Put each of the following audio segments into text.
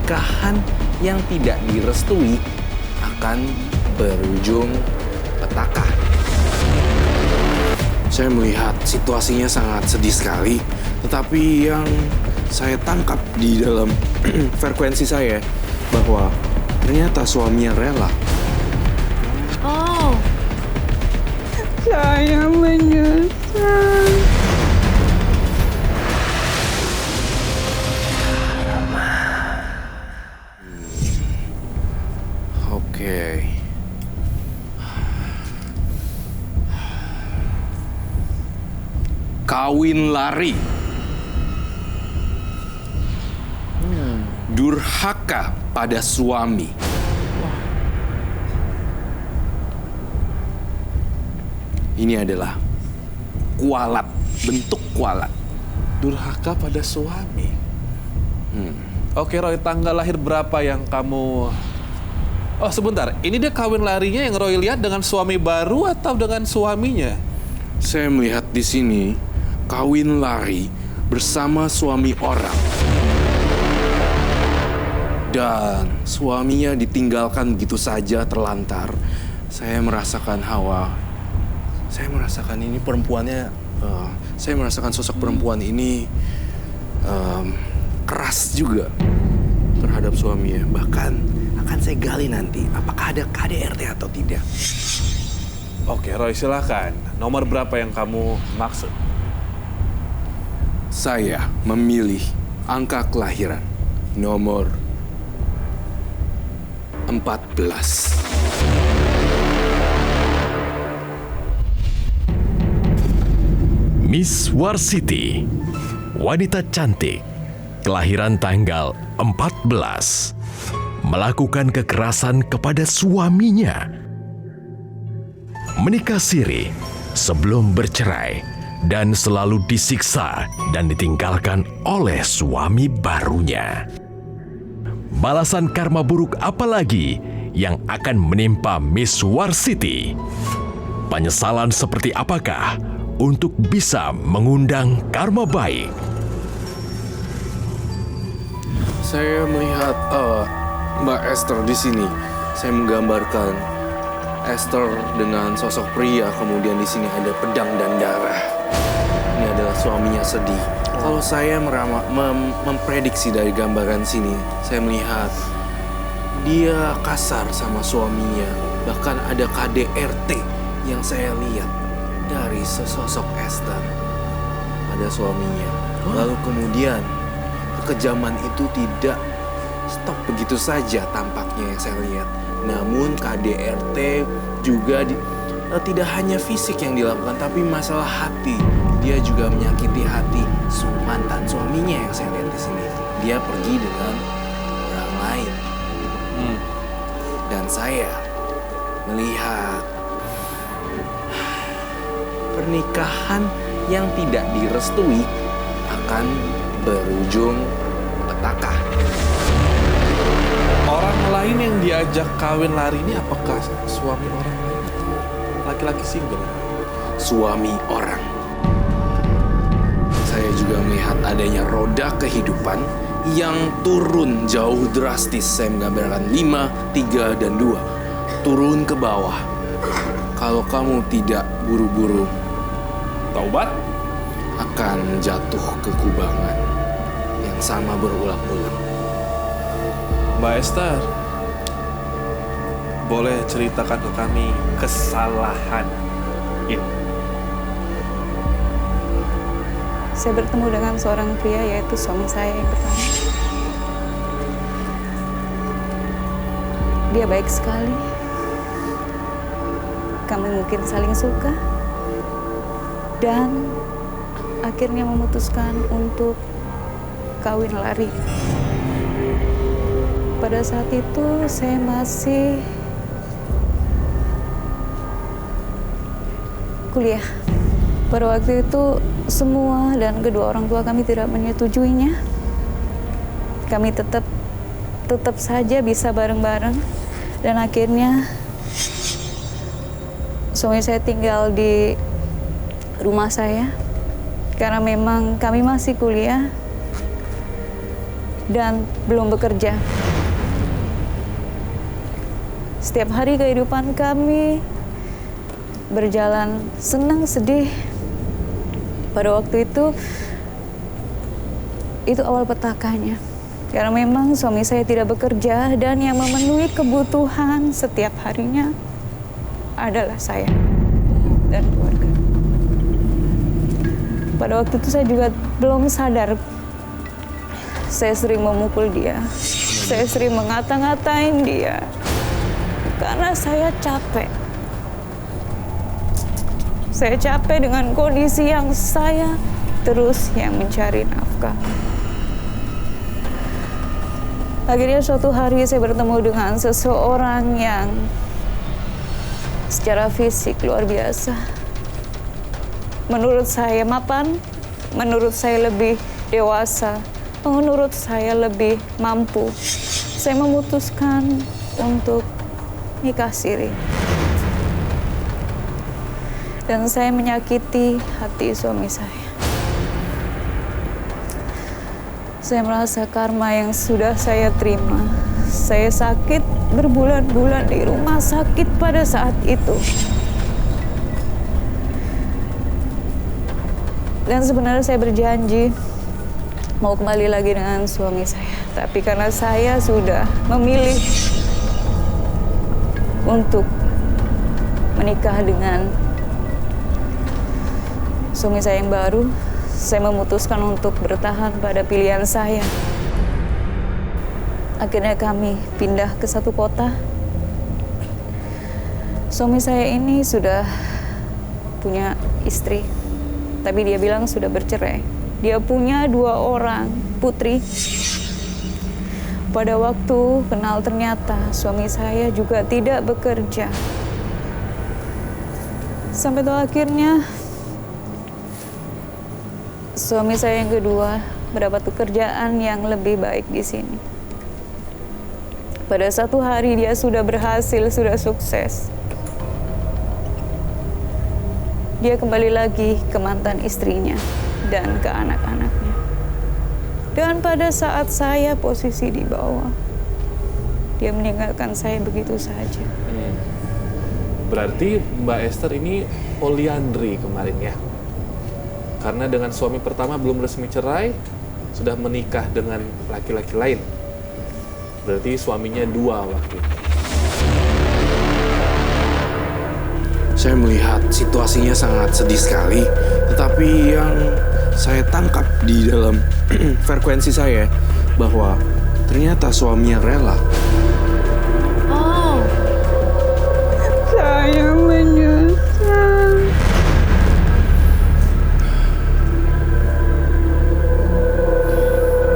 pernikahan yang tidak direstui akan berujung petaka. Saya melihat situasinya sangat sedih sekali, tetapi yang saya tangkap di dalam frekuensi saya bahwa ternyata suaminya rela. Oh, Saya menyesal. Oke. Kawin lari. Durhaka pada suami. Ini adalah kualat, bentuk kualat. Durhaka pada suami. Oke Roy, tanggal lahir berapa yang kamu... Oh sebentar, ini dia kawin larinya yang Roy lihat dengan suami baru atau dengan suaminya? Saya melihat di sini kawin lari bersama suami orang. Dan suaminya ditinggalkan begitu saja terlantar. Saya merasakan saya merasakan ini perempuannya, saya merasakan sosok perempuan ini keras juga terhadap suaminya. Bahkan akan saya gali nanti apakah ada KDRT atau tidak. Oke Roy, silakan. Nomor berapa yang kamu maksud? Saya memilih angka kelahiran nomor 14. Miss Warsiti, wanita cantik, kelahiran tanggal 14, melakukan kekerasan kepada suaminya. Menikah siri sebelum bercerai dan selalu disiksa dan ditinggalkan oleh suami barunya. Balasan karma buruk apalagi yang akan menimpa Miss Warsiti? Penyesalan seperti apakah untuk bisa mengundang karma baik? Saya melihat Mbak Esther di sini. Saya menggambarkan Esther dengan sosok pria, kemudian di sini ada pedang dan darah. Ini adalah suaminya sedih. Kalau saya memprediksi dari gambaran sini, saya melihat dia kasar sama suaminya. Bahkan ada KDRT yang saya lihat dari sesosok Esther pada suaminya. Lalu kemudian kekejaman itu tidak stop begitu saja tampaknya yang saya lihat. Namun KDRT juga tidak hanya fisik yang dilakukan, tapi masalah hati. Dia juga menyakiti hati mantan suaminya yang saya lihat di sini. Dia pergi dengan orang lain. Dan saya melihat pernikahan yang tidak direstui akan berujung petaka. Orang lain yang diajak kawin lari ini apakah suami orang lain? Laki-laki single? Suami orang. Saya juga melihat adanya roda kehidupan yang turun jauh drastis. Saya menggambarkan 5, 3, dan 2. Turun ke bawah. Kalau kamu tidak buru-buru Taubat? akan jatuh ke kubangan yang sama berulang-ulang. Mbak Esther, boleh ceritakan ke kami kesalahan ini? Saya bertemu dengan seorang pria, yaitu suami saya yang pertama. Dia baik sekali. Kami mungkin saling suka. Dan akhirnya memutuskan untuk kawin lari. Pada saat itu saya masih kuliah. Pada waktu itu semua dan kedua orang tua kami tidak menyetujuinya. Kami tetap saja bisa bareng-bareng, dan akhirnya suami saya tinggal di rumah saya karena memang kami masih kuliah. dan belum bekerja. Setiap hari kehidupan kami berjalan senang sedih. Pada waktu itu awal petakannya. Karena memang suami saya tidak bekerja dan yang memenuhi kebutuhan setiap harinya adalah saya dan keluarga. Pada waktu itu saya juga belum sadar. Saya sering memukul dia. Saya sering ngata-ngatain dia. Karena saya capek. Saya capek dengan kondisi yang saya terus yang mencari nafkah. Akhirnya suatu hari saya bertemu dengan seseorang yang secara fisik luar biasa. Menurut saya mapan, menurut saya lebih dewasa, menurut saya lebih mampu. Saya memutuskan untuk nikah siri. Dan saya menyakiti hati suami saya. Saya merasa karma yang sudah saya terima. Saya sakit berbulan-bulan di rumah sakit pada saat itu. Dan sebenarnya saya berjanji mau kembali lagi dengan suami saya. Tapi karena saya sudah memilih untuk menikah dengan suami saya yang baru, saya memutuskan untuk bertahan pada pilihan saya. Akhirnya kami pindah ke satu kota. Suami saya ini sudah punya istri, tapi dia bilang sudah bercerai. Dia punya 2 orang putri. Pada waktu kenal ternyata suami saya juga tidak bekerja. Sampai tuh akhirnya suami saya yang kedua mendapat pekerjaan yang lebih baik di sini. Pada satu hari dia sudah berhasil, sudah sukses. Dia kembali lagi ke mantan istrinya dan ke anak-anaknya. Dan pada saat saya posisi di bawah, dia meninggalkan saya begitu saja. Berarti Mbak Esther ini poliandri kemarin ya? Karena dengan suami pertama belum resmi cerai, sudah menikah dengan laki-laki lain. Berarti suaminya 2 waktu itu. Saya melihat situasinya sangat sedih sekali, tetapi yang saya tangkap di dalam frekuensi saya bahwa ternyata suaminya rela. Oh, saya menyesal.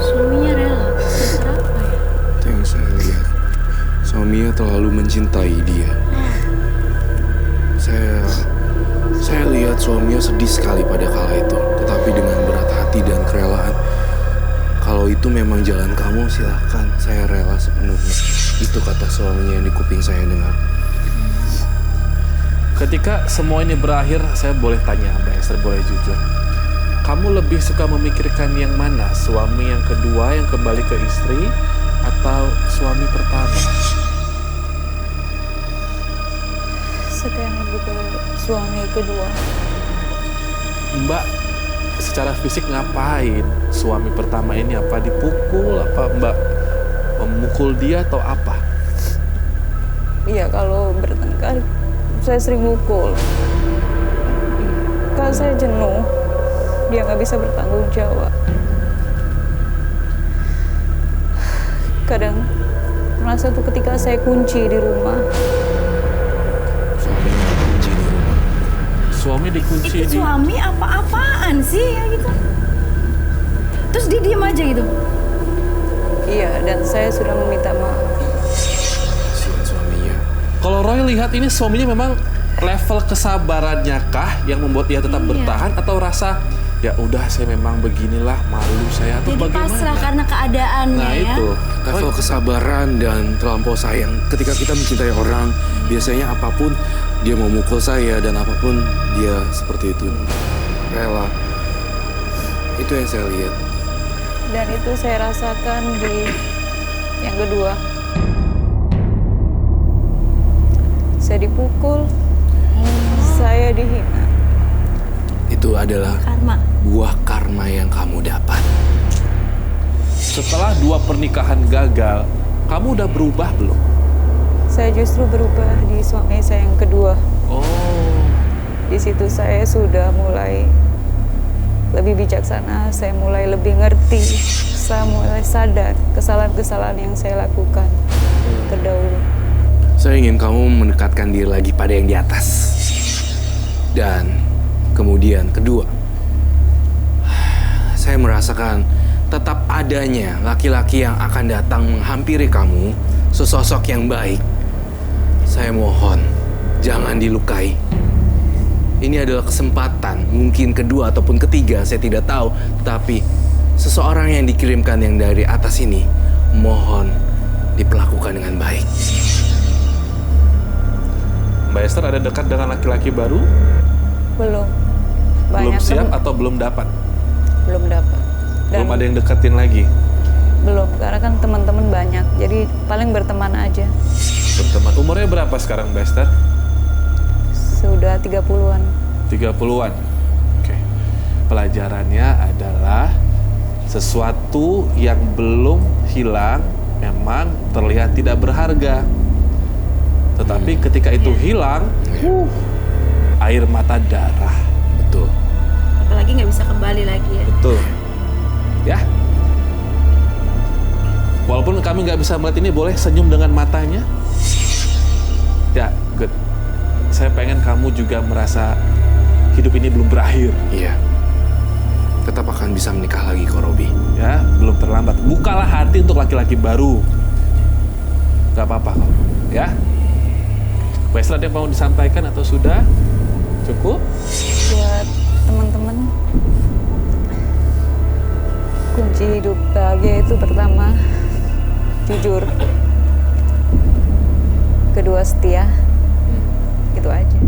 Suaminya rela? Kenapa ya? Itu yang saya lihat. Suaminya terlalu mencintai dia. Saya lihat suaminya sedih sekali pada kala itu, tetapi dengan berat hati dan kerelaan. Kalau itu memang jalan kamu, silakan. Saya rela sepenuhnya. Itu kata suaminya yang di kuping saya dengar. Ketika semua ini berakhir, saya boleh tanya Mbak Esther, boleh jujur. Kamu lebih suka memikirkan yang mana? Suami yang kedua yang kembali ke istri atau suami pertama? Saya lebih ke suami kedua. Mbak secara fisik ngapain? Suami pertama ini apa dipukul? Apa Mbak memukul dia atau apa? Iya, kalau bertengkar saya sering mukul. Kalau saya jenuh, dia nggak bisa bertanggung jawab. Kadang merasa tuh ketika saya kunci di rumah. Suami dikunci Itu suami apa-apaan sih ya gitu? Terus dia diem aja gitu? Iya, dan saya sudah meminta maaf. Kasihan suaminya. Kalau Roy lihat ini suaminya memang level kesabarannya kah yang membuat dia tetap bertahan atau rasa ya udah saya memang beginilah malu saya atau Jadi bagaimana? pasrah karena keadaannya Nah ya. itu Level kesabaran dan terlampau sayang. Ketika kita mencintai orang, biasanya apapun dia mau mukul saya dan apapun dia seperti itu. Rela. Itu yang saya lihat. Dan itu saya rasakan di yang kedua. Saya dipukul, saya dihina. Itu adalah Karma. buah karma yang kamu dapat. Setelah 2 pernikahan gagal, kamu udah berubah belum? Saya justru berubah di suami saya yang kedua. Oh, Di situ saya sudah mulai lebih bijaksana, saya mulai lebih ngerti, saya mulai sadar kesalahan-kesalahan yang saya lakukan terdahulu. Saya ingin kamu mendekatkan diri lagi pada yang di atas. Dan kemudian kedua, saya merasakan tetap adanya laki-laki yang akan datang menghampiri kamu, sesosok yang baik. Saya mohon, jangan dilukai. Ini adalah kesempatan, mungkin kedua ataupun ketiga, saya tidak tahu. Tapi seseorang yang dikirimkan yang dari atas ini, mohon diperlakukan dengan baik. Mbak Esther ada dekat dengan laki-laki baru? Belum. Belum Banyak siap atau belum dapat? belum dapat. Dan Belum ada yang deketin lagi? belum, karena kan teman-teman banyak, jadi paling berteman aja. Berteman. Umurnya berapa sekarang Mbak Esther? Sudah 30-an. 30-an. Oke. Pelajarannya adalah sesuatu yang belum hilang memang terlihat tidak berharga. Tetapi ketika itu hilang, air mata darah. Betul. Apalagi nggak bisa kembali lagi ya. Betul. Ya. Walaupun kami nggak bisa melihat ini, boleh senyum dengan matanya. Ya, good. Saya pengen kamu juga merasa hidup ini belum berakhir. Iya. Tetap akan bisa menikah lagi kok, Robi. Ya, belum terlambat. Bukalah hati untuk laki-laki baru. Gak apa-apa kok. Ya. Mbak Esther, ada yang mau disampaikan atau sudah? Cukup? Buat teman-teman, kunci hidup bahagia itu pertama, jujur. Kedua, setia. Itu aja.